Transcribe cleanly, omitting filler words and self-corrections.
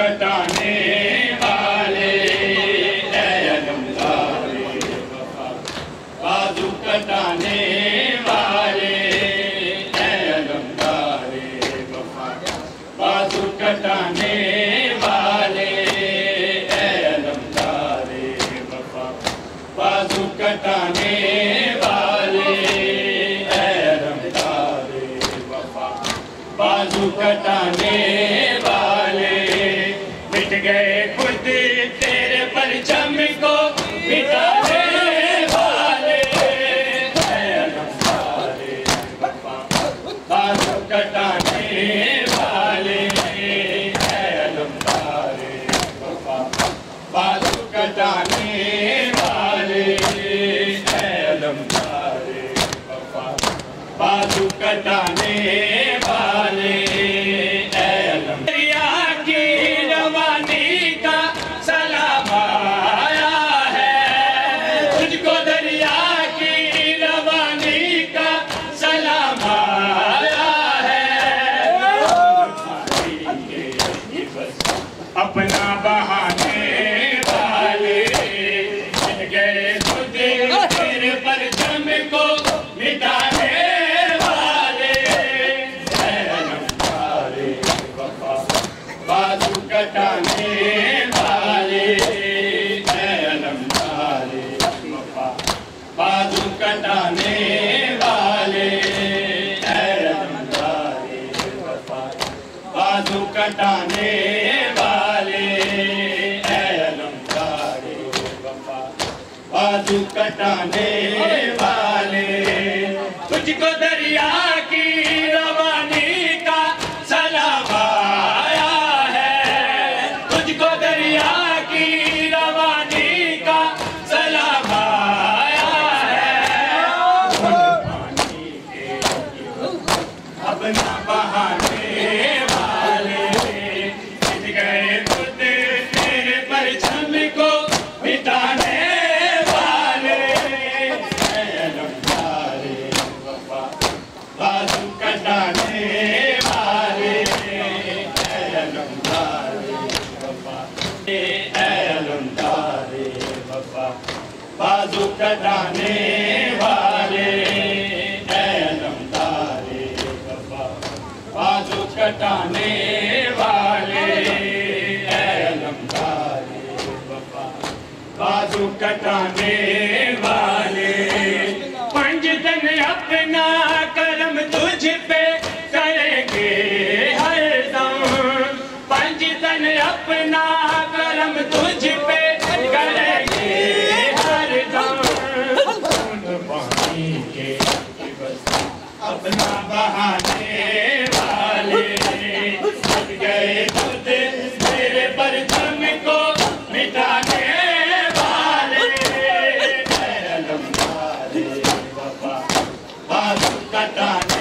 कटाने वाले बाजू कटाने वाले बाजू कटाने वाले बाजू कटाने वाले बाजू कटाने वाले मिट गए खुद तेरे परचम को मिटाने वाले बाजू कटाने वाले बाजू कटाने वाले बाजू कटाने वाले दरिया की रवानी का सलाम आया है तुझको दरिया की रवानी का सलाम आया है अपना बहाने वाले मिट गए खुद तेरे परचम को मिटाने बाजू कटाने वाले बाजू कटाने वाले बाजू कटाने वाले बाजू कटाने वाले तुझको दरिया की रवानी का सलाम आया है तुझको दरिया की रवानी का सलाम आया है अपना बहाने वाले मिट गए खुद तेरे परचम को मिटाने बाजू कटाने वाले बाजू कटाने वाले बाजू कटाने वाले बाजू कटाने वाले पंजतन अपना करम तुझ पे करेंगे हरदम पंजतन अपना करम तुझ पे करेंगे हरदम पानी के अपना बहाने वाले मिट गए खुद तेरे परचम को मिटाने वाले बाजू कटाने